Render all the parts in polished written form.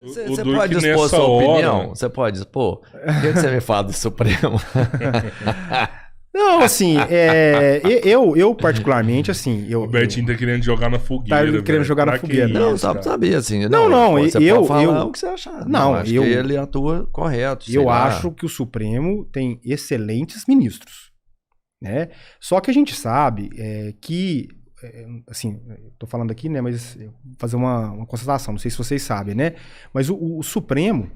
Você pode expor sua opinião? Você pode expor? O que você me fala do Supremo? Não, assim, eu particularmente, assim... O Bertinho tá querendo jogar na fogueira. Tá querendo jogar na fogueira. Não, só pra saber, assim. Não, você pode falar o que você achar. Não, acho que ele atua correto. Eu acho que o Supremo tem excelentes ministros, né? Só que a gente sabe que... assim, tô falando aqui, né, mas vou fazer uma constatação, não sei se vocês sabem, né, mas o Supremo,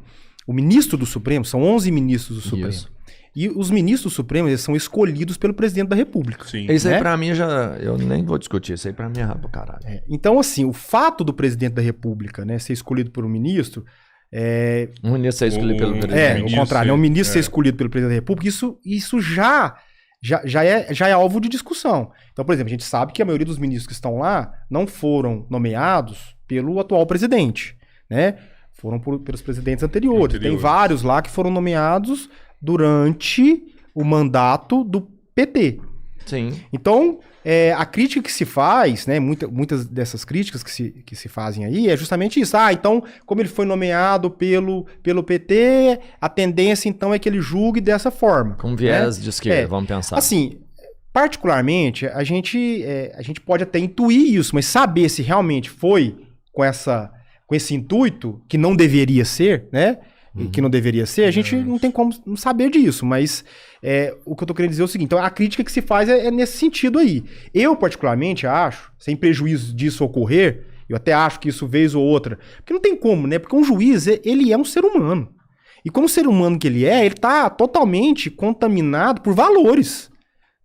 o ministro do Supremo, são 11 ministros do Supremo. Isso. E os ministros do Supremo, eles são escolhidos pelo presidente da República. Sim. Isso aí pra mim eu nem vou discutir, isso aí pra mim é rabo, caralho. Então, assim, o fato do presidente da República, né, ser escolhido por um ministro... Um ministro ser escolhido pelo presidente. O contrário, o ministro ser escolhido pelo presidente da República, isso já é alvo de discussão. Então, por exemplo, a gente sabe que a maioria dos ministros que estão lá não foram nomeados pelo atual presidente, né? Foram pelos presidentes anteriores. Tem vários lá que foram nomeados durante o mandato do PT. Sim. Então, a crítica que se faz, né, muitas dessas críticas que se fazem aí é justamente isso. Então, como ele foi nomeado pelo PT, a tendência, então, é que ele julgue dessa forma. Com viés de esquerda, vamos pensar. Assim, particularmente, a gente pode até intuir isso, mas saber se realmente foi com esse intuito, que não deveria ser, né? Que não deveria ser, a gente não tem como saber disso, mas o que eu tô querendo dizer é o seguinte, então a crítica que se faz é nesse sentido aí. Eu, particularmente, acho, sem prejuízo disso ocorrer, eu até acho que isso vez ou outra, porque não tem como, né? Porque um juiz, ele é um ser humano. E como ser humano que ele tá totalmente contaminado por valores,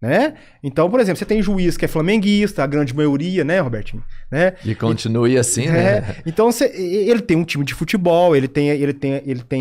né? Então, por exemplo, você tem juiz que é flamenguista, a grande maioria, né, Robertinho? Né? E continue assim, né? Então, ele tem um time de futebol, ele tem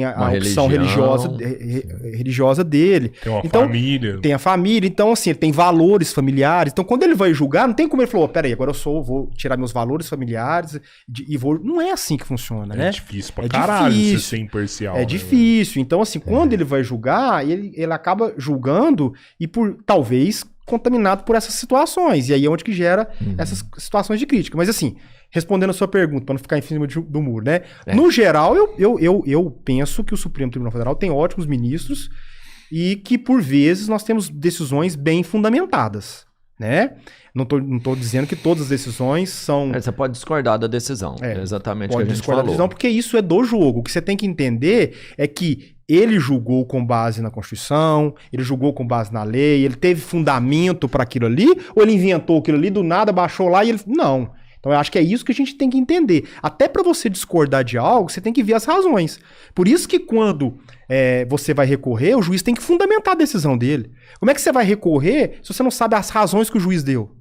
a opção religiosa dele. Tem uma então, família. Tem a família, então, assim, ele tem valores familiares. Então, quando ele vai julgar, não tem como ele falar, peraí, agora vou tirar meus valores familiares e vou... Não é assim que funciona, né? É difícil pra caralho você ser imparcial. É difícil. Então, assim, quando ele vai julgar, ele acaba julgando e talvez contaminado por essas situações. E aí é onde que gera essas situações de crítica. Mas assim, respondendo a sua pergunta, para não ficar em cima do muro, né? No geral, eu penso que o Supremo Tribunal Federal tem ótimos ministros e que, por vezes, nós temos decisões bem fundamentadas, né? Não tô dizendo que todas as decisões são... Você pode discordar da decisão. É exatamente o que a gente discordar falou. Da decisão, porque isso é do jogo. O que você tem que entender é que ele julgou com base na Constituição, ele julgou com base na lei, ele teve fundamento para aquilo ali, ou ele inventou aquilo ali, do nada baixou lá e ele... Não. Então eu acho que é isso que a gente tem que entender. Até para você discordar de algo, você tem que ver as razões. Por isso que quando você vai recorrer, o juiz tem que fundamentar a decisão dele. Como é que você vai recorrer se você não sabe as razões que o juiz deu?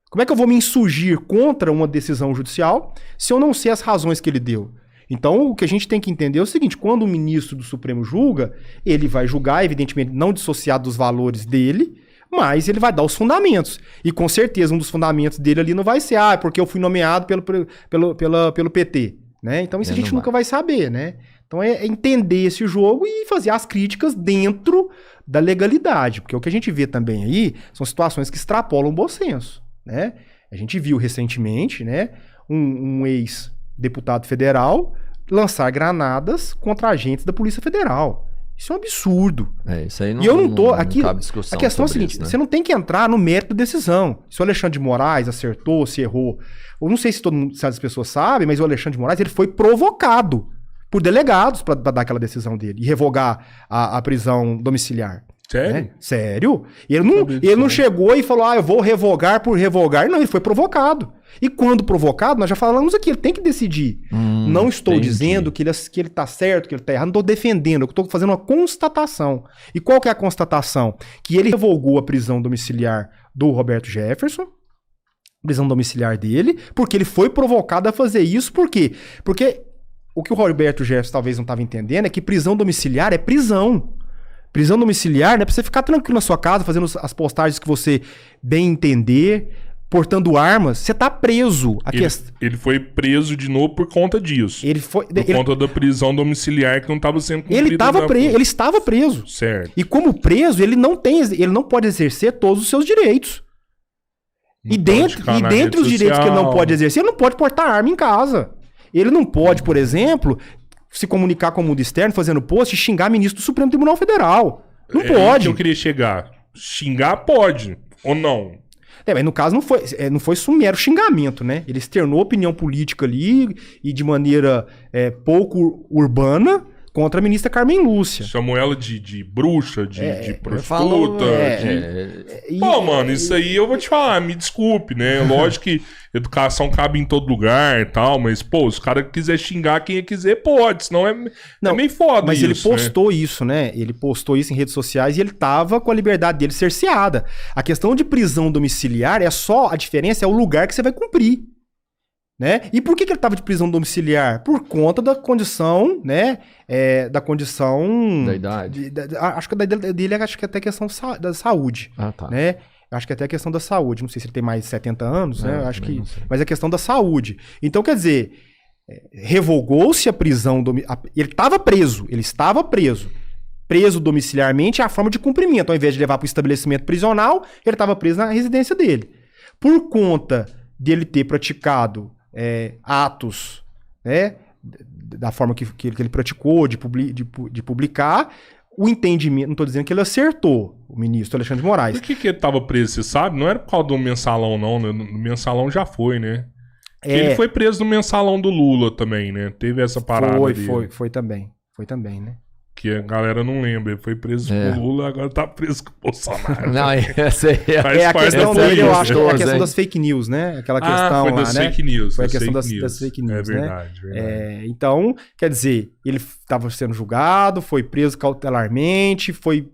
Como é que eu vou me insurgir contra uma decisão judicial se eu não sei as razões que ele deu? Então, o que a gente tem que entender é o seguinte, quando o ministro do Supremo julga, ele vai julgar, evidentemente, não dissociado dos valores dele, mas ele vai dar os fundamentos. E com certeza um dos fundamentos dele ali não vai ser, porque eu fui nomeado pelo PT. Né? Então isso a gente nunca vai saber, né? Então é entender esse jogo e fazer as críticas dentro da legalidade. Porque o que a gente vê também aí são situações que extrapolam o bom senso, né? A gente viu recentemente, né, um ex-deputado federal lançar granadas contra agentes da Polícia Federal. Isso é um absurdo. Isso aí não, e eu não tô aqui. Cabe discussão. A questão é a seguinte: isso, né? Você não tem que entrar no mérito da decisão. Se o Alexandre de Moraes acertou, se errou. Eu não sei se as pessoas sabem, mas o Alexandre de Moraes ele foi provocado por delegados para dar aquela decisão dele e revogar a prisão domiciliar. Sério? Né? Sério? E ele não chegou e falou, eu vou revogar por revogar. Não, ele foi provocado. E quando provocado, nós já falamos aqui, ele tem que decidir. Não estou dizendo que ele tá certo, que ele tá errado, não estou defendendo, eu estou fazendo uma constatação. E qual que é a constatação? Que ele revogou a prisão domiciliar do Roberto Jefferson, prisão domiciliar dele, porque ele foi provocado a fazer isso. Por quê? Porque o que o Roberto Jefferson talvez não estava entendendo é que prisão domiciliar é prisão. Prisão domiciliar não é pra você ficar tranquilo na sua casa, fazendo as postagens que você bem entender, portando armas. Você tá preso. Ele foi preso de novo por conta disso. Por conta da prisão domiciliar que não estava sendo cumprida. Ele estava preso. Certo. E como preso, ele não pode exercer todos os seus direitos. E dentre os direitos que ele não pode exercer, ele não pode portar arma em casa. Ele não pode, por exemplo, se comunicar com o mundo externo, fazendo post e xingar ministro do Supremo Tribunal Federal. Não pode. Que eu queria chegar. Xingar pode, ou não? Mas no caso não foi um mero xingamento, né? Ele externou opinião política ali e de maneira pouco urbana contra a ministra Carmen Lúcia. Chamou ela de bruxa, de prostituta. Pô, mano, isso aí eu vou te falar, me desculpe, né? Lógico que educação cabe em todo lugar e tal, mas, pô, se o cara quiser xingar quem quiser, pode, senão é meio foda mas isso. Mas ele postou isso, né? Ele postou isso em redes sociais e ele tava com a liberdade dele cerceada. A questão de prisão domiciliar a diferença é o lugar que você vai cumprir. Né? E por que ele estava de prisão domiciliar? Por conta da condição, né? Da condição... Da idade. Acho que da dele acho que até questão da saúde. Ah, tá. Né? Acho que até a questão da saúde. Não sei se ele tem mais de 70 anos, né? Acho que... Mas é questão da saúde. Então, quer dizer, revogou-se a prisão... Ele estava preso. Preso domiciliarmente é a forma de cumprimento. Ao invés de levar para o estabelecimento prisional, ele estava preso na residência dele. Por conta dele ter praticado atos, né, da forma que ele praticou, de publicar, o entendimento, não estou dizendo que ele acertou, o ministro Alexandre de Moraes. Por que ele estava preso, você sabe? Não era por causa do mensalão, não, né? No mensalão já foi, né? Ele foi preso no mensalão do Lula também, né? Teve essa parada Foi também, né? Que a galera não lembra. Ele foi preso com o Lula, agora tá preso com o Bolsonaro. Não, essa a questão dele, eu acho, é a questão das fake news, né? Aquela questão foi lá, das né? Fake news. Foi a questão das fake news, né? Verdade. Então, quer dizer, ele estava sendo julgado, foi preso cautelarmente, foi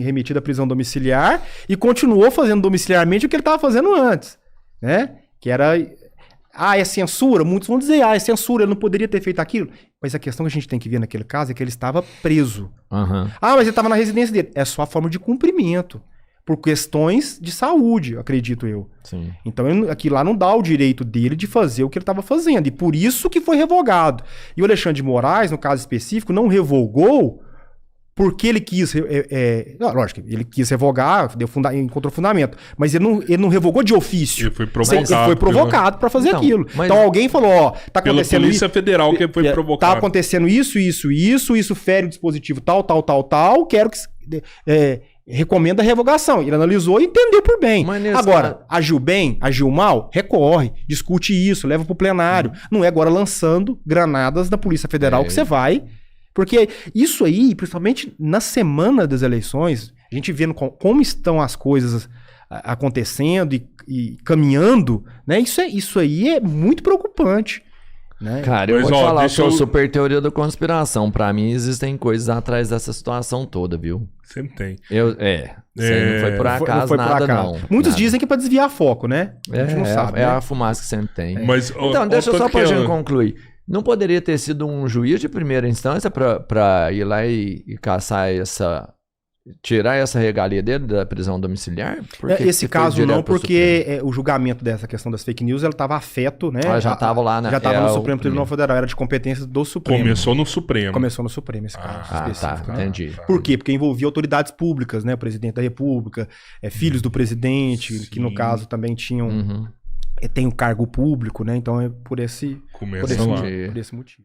remetido à prisão domiciliar e continuou fazendo domiciliarmente o que ele estava fazendo antes, né? Que era... é censura? Muitos vão dizer, é censura, ele não poderia ter feito aquilo. Mas a questão que a gente tem que ver naquele caso é que ele estava preso. Uhum. Mas ele estava na residência dele. É só a forma de cumprimento. Por questões de saúde, acredito eu. Sim. Então, aquilo lá não dá o direito dele de fazer o que ele estava fazendo. E por isso que foi revogado. E o Alexandre de Moraes, no caso específico, não revogou porque ele quis... lógico, ele quis revogar, encontrou fundamento. Mas ele não revogou de ofício. Ele foi provocado. Ele foi provocado para fazer aquilo. Então alguém falou, tá acontecendo... Pela Polícia Federal que foi provocado. Tá acontecendo isso fere o dispositivo tal, quero que... recomenda a revogação. Ele analisou e entendeu por bem. Agora, agiu bem, agiu mal, recorre, discute isso, leva pro plenário. Não é agora lançando granadas da Polícia Federal que você vai... Porque isso aí, principalmente na semana das eleições, a gente vendo como estão as coisas acontecendo e caminhando, né? Isso aí é muito preocupante. Né? Cara, eu vou te falar, eu sou super teoria da conspiração. Pra mim, existem coisas atrás dessa situação toda, viu? Sempre tem. Isso aí não foi por acaso, não. Muitos dizem que é pra desviar foco, né? A gente não sabe. A fumaça que sempre tem. Mas, então, deixa eu só pra gente concluir. Não poderia ter sido um juiz de primeira instância para ir lá e caçar tirar essa regalia dele da prisão domiciliar? Esse caso não, porque o julgamento dessa questão das fake news, ela estava afeto, né? Ela já estava lá, né? Já estava no Supremo Tribunal Federal, era de competência do Supremo. Começou no Supremo esse caso específico. Tá, entendi. Por quê? Porque envolvia autoridades públicas, né? O presidente da República, filhos do presidente, que no caso também tinham... tem o cargo público, né? Então é por esse motivo.